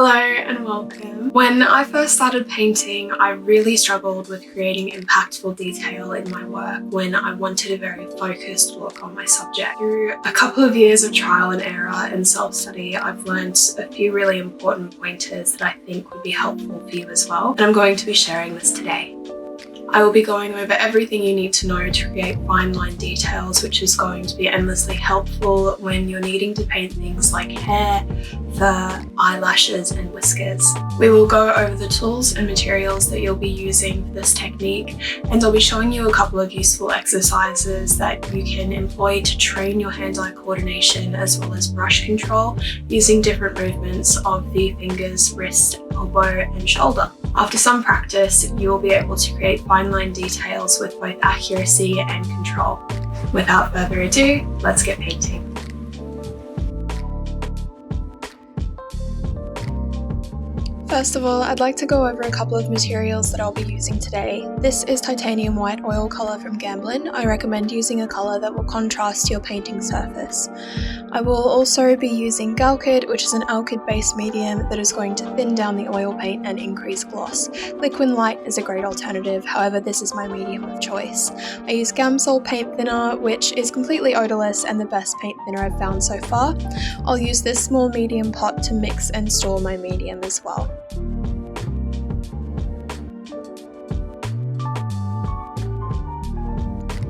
Hello and welcome. When I first started painting, I really struggled with creating impactful detail in my work when I wanted a very focused look on my subject. Through a couple of years of trial and error and self-study, I've learned a few really important pointers that I think would be helpful for you as well, and I'm going to be sharing this today. I will be going over everything you need to know to create fine line details, which is going to be endlessly helpful when you're needing to paint things like hair, fur, eyelashes and whiskers. We will go over the tools and materials that you'll be using for this technique, and I'll be showing you a couple of useful exercises that you can employ to train your hand-eye coordination as well as brush control using different movements of the fingers, wrist, elbow and shoulder. After some practice, you will be able to create fine line details with both accuracy and control. Without further ado, let's get painting. First of all, I'd like to go over a couple of materials that I'll be using today. This is titanium white oil colour from Gamblin. I recommend using a colour that will contrast your painting surface. I will also be using Acrylic, which is an alkyd-based medium that is going to thin down the oil paint and increase gloss. Liquid light is a great alternative, however this is my medium of choice. I use Gamsol paint thinner, which is completely odourless and the best paint thinner I've found so far. I'll use this small medium pot to mix and store my medium as well.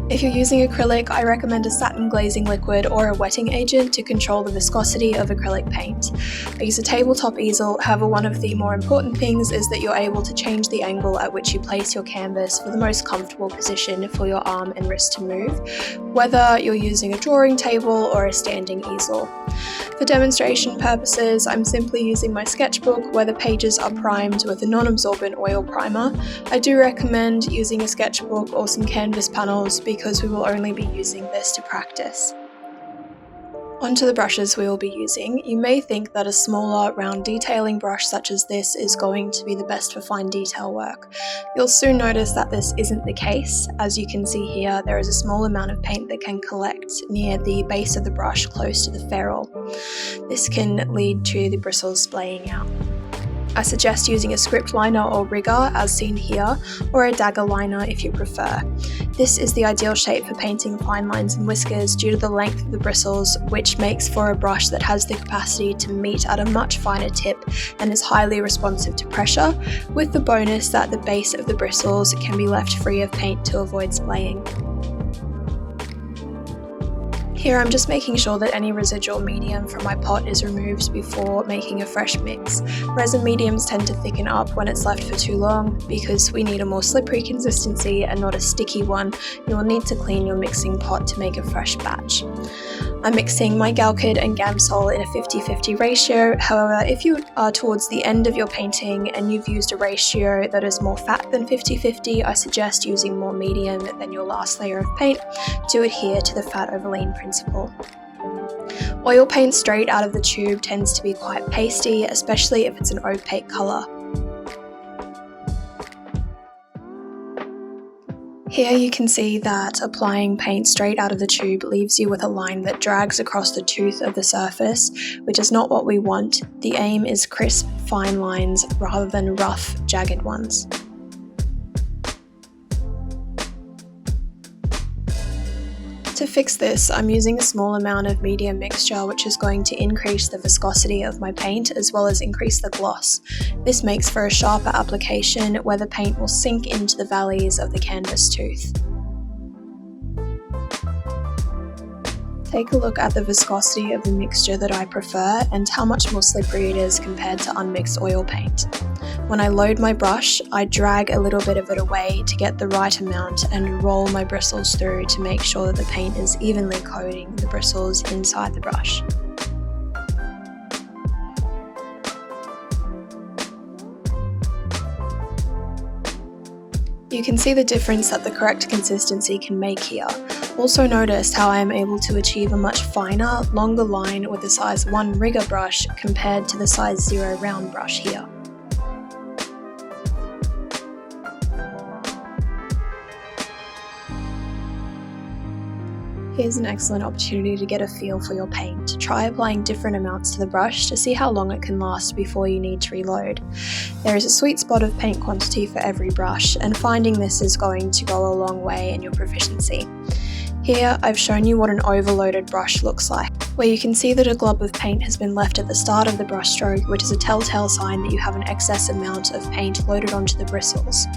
If you're using acrylic, I recommend a satin glazing liquid or a wetting agent to control the viscosity of acrylic paint. I use a tabletop easel, however one of the more important things is that you're able to change the angle at which you place your canvas for the most comfortable position for your arm and wrist to move, whether you're using a drawing table or a standing easel. For demonstration purposes, I'm simply using my sketchbook where the pages are primed with a non-absorbent oil primer. I do recommend using a sketchbook or some canvas panels because we will only be using this to practice. Onto the brushes we will be using. You may think that a smaller, round detailing brush such as this is going to be the best for fine detail work. You'll soon notice that this isn't the case. As you can see here, there is a small amount of paint that can collect near the base of the brush close to the ferrule. This can lead to the bristles splaying out. I suggest using a script liner or rigger as seen here, or a dagger liner if you prefer. This is the ideal shape for painting fine lines and whiskers due to the length of the bristles, which makes for a brush that has the capacity to meet at a much finer tip and is highly responsive to pressure, with the bonus that the base of the bristles can be left free of paint to avoid splaying. Here I'm just making sure that any residual medium from my pot is removed before making a fresh mix. Resin mediums tend to thicken up when it's left for too long. Because we need a more slippery consistency and not a sticky one, you will need to clean your mixing pot to make a fresh batch. I'm mixing my Acrylic and Gamsol in a 50-50 ratio, however if you are towards the end of your painting and you've used a ratio that is more fat than 50-50, I suggest using more medium than your last layer of paint to adhere to the fat over lean principle. Oil paint straight out of the tube tends to be quite pasty, especially if it's an opaque colour. Here you can see that applying paint straight out of the tube leaves you with a line that drags across the tooth of the surface, which is not what we want. The aim is crisp, fine lines rather than rough, jagged ones. To fix this, I'm using a small amount of medium mixture which is going to increase the viscosity of my paint as well as increase the gloss. This makes for a sharper application where the paint will sink into the valleys of the canvas tooth. Take a look at the viscosity of the mixture that I prefer and how much more slippery it is compared to unmixed oil paint. When I load my brush, I drag a little bit of it away to get the right amount and roll my bristles through to make sure that the paint is evenly coating the bristles inside the brush. You can see the difference that the correct consistency can make here. Also notice how I am able to achieve a much finer, longer line with the size 1 rigger brush compared to the size 0 round brush here. Here's an excellent opportunity to get a feel for your paint. Try applying different amounts to the brush to see how long it can last before you need to reload. There is a sweet spot of paint quantity for every brush, and finding this is going to go a long way in your proficiency. Here, I've shown you what an overloaded brush looks like, where you can see that a glob of paint has been left at the start of the brush stroke, which is a telltale sign that you have an excess amount of paint loaded onto the bristles.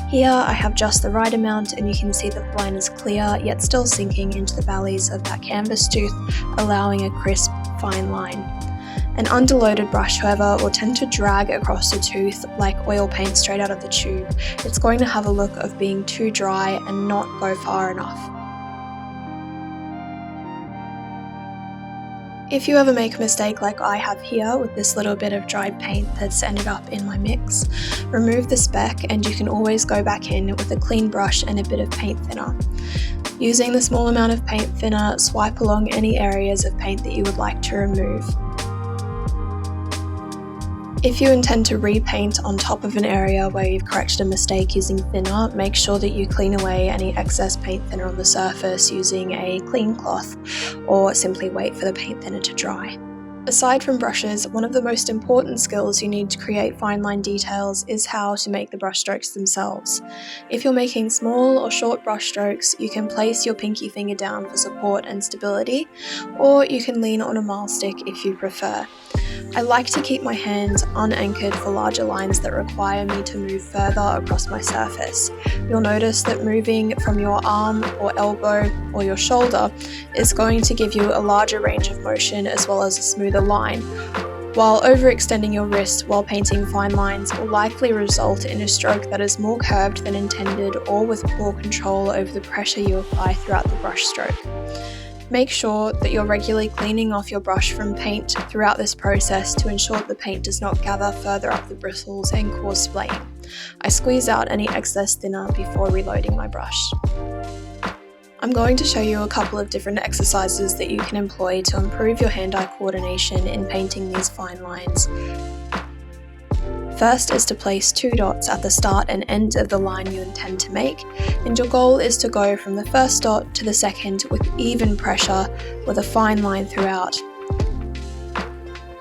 Here, I have just the right amount, and you can see that the line is clear, yet still sinking into the valleys of that canvas tooth, allowing a crisp, fine line. An underloaded brush, however, will tend to drag across the tooth like oil paint straight out of the tube. It's going to have a look of being too dry and not go far enough. If you ever make a mistake like I have here with this little bit of dried paint that's ended up in my mix, remove the speck and you can always go back in with a clean brush and a bit of paint thinner. Using the small amount of paint thinner, swipe along any areas of paint that you would like to remove. If you intend to repaint on top of an area where you've corrected a mistake using thinner, make sure that you clean away any excess paint thinner on the surface using a clean cloth, or simply wait for the paint thinner to dry. Aside from brushes, one of the most important skills you need to create fine line details is how to make the brush strokes themselves. If you're making small or short brush strokes, you can place your pinky finger down for support and stability, or you can lean on a milestick if you prefer. I like to keep my hands unanchored for larger lines that require me to move further across my surface. You'll notice that moving from your arm or elbow or your shoulder is going to give you a larger range of motion as well as a smoother line, while overextending your wrist while painting fine lines will likely result in a stroke that is more curved than intended or with poor control over the pressure you apply throughout the brush stroke. Make sure that you're regularly cleaning off your brush from paint throughout this process to ensure that the paint does not gather further up the bristles and cause splaying. I squeeze out any excess thinner before reloading my brush. I'm going to show you a couple of different exercises that you can employ to improve your hand-eye coordination in painting these fine lines. First is to place 2 dots at the start and end of the line you intend to make, and your goal is to go from the first dot to the second with even pressure with a fine line throughout.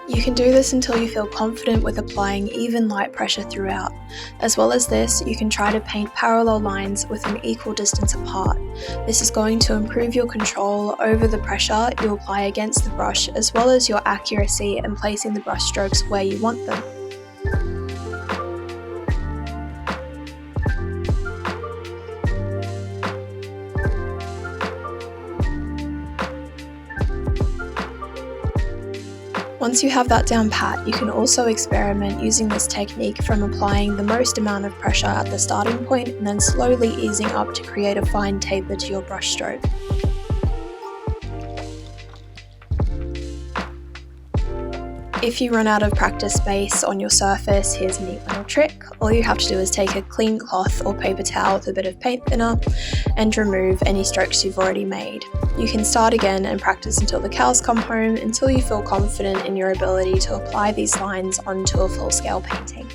You can do this until you feel confident with applying even light pressure throughout. As well as this, you can try to paint parallel lines with an equal distance apart. This is going to improve your control over the pressure you apply against the brush, as well as your accuracy in placing the brush strokes where you want them. Once you have that down pat, you can also experiment using this technique from applying the most amount of pressure at the starting point and then slowly easing up to create a fine taper to your brush stroke. If you run out of practice space on your surface, here's a neat little trick. All you have to do is take a clean cloth or paper towel with a bit of paint thinner and remove any strokes you've already made. You can start again and practice until the cows come home, until you feel confident in your ability to apply these lines onto a full-scale painting.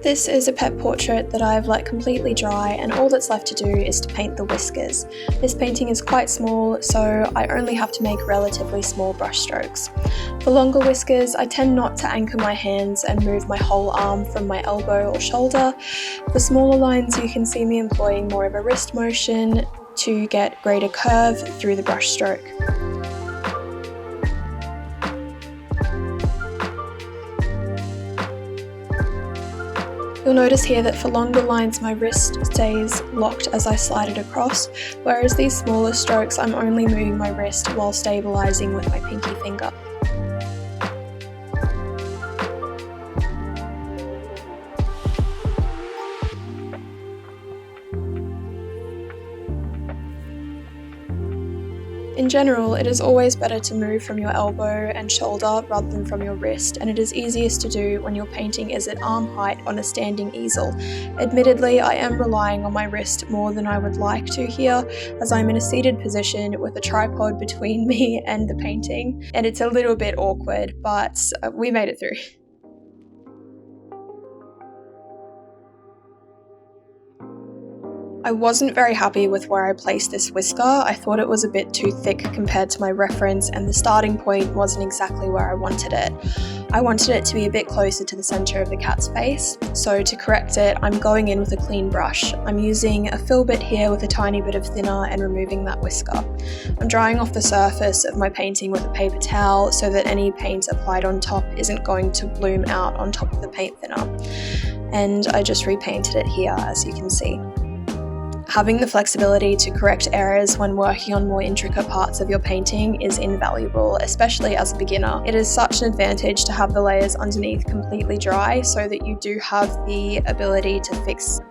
This is a pet portrait that I've let completely dry, and all that's left to do is to paint the whiskers. This painting is quite small, so I only have to make relatively small brush strokes. For longer whiskers, I tend not to anchor my hands and move my whole arm from my elbow or shoulder. For smaller lines, you can see me employing more of a wrist motion to get greater curve through the brush stroke. You'll notice here that for longer lines my wrist stays locked as I slide it across, whereas these smaller strokes I'm only moving my wrist while stabilising with my pinky finger. In general, it is always better to move from your elbow and shoulder rather than from your wrist, and it is easiest to do when your painting is at arm height on a standing easel. Admittedly, I am relying on my wrist more than I would like to here, as I'm in a seated position with a tripod between me and the painting, and it's a little bit awkward, but we made it through. I wasn't very happy with where I placed this whisker. I thought it was a bit too thick compared to my reference, and the starting point wasn't exactly where I wanted it. I wanted it to be a bit closer to the centre of the cat's face, so to correct it, I'm going in with a clean brush. I'm using a fill bit here with a tiny bit of thinner and removing that whisker. I'm drying off the surface of my painting with a paper towel so that any paint applied on top isn't going to bloom out on top of the paint thinner. And I just repainted it here, as you can see. Having the flexibility to correct errors when working on more intricate parts of your painting is invaluable, especially as a beginner. It is such an advantage to have the layers underneath completely dry so that you do have the ability to fix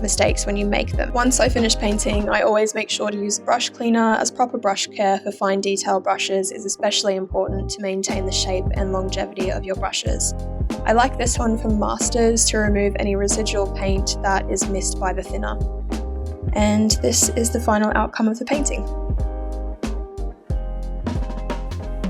mistakes when you make them. Once I finish painting, I always make sure to use a brush cleaner, as proper brush care for fine detail brushes is especially important to maintain the shape and longevity of your brushes. I like this one from Masters to remove any residual paint that is missed by the thinner. And this is the final outcome of the painting.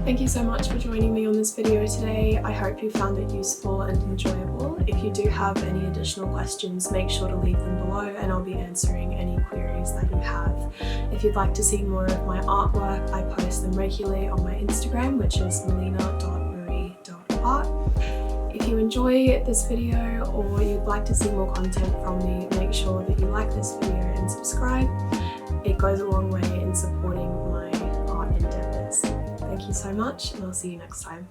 Thank you so much for joining me on this video today. I hope you found it useful and enjoyable. If you do have any additional questions, make sure to leave them below and I'll be answering any queries that you have. If you'd like to see more of my artwork, I post them regularly on my Instagram, which is melina.marie.art. If you enjoy this video or you'd like to see more content from me, make sure that you like this video and subscribe. It goes a long way in supporting my art endeavours. Thank you so much, and I'll see you next time.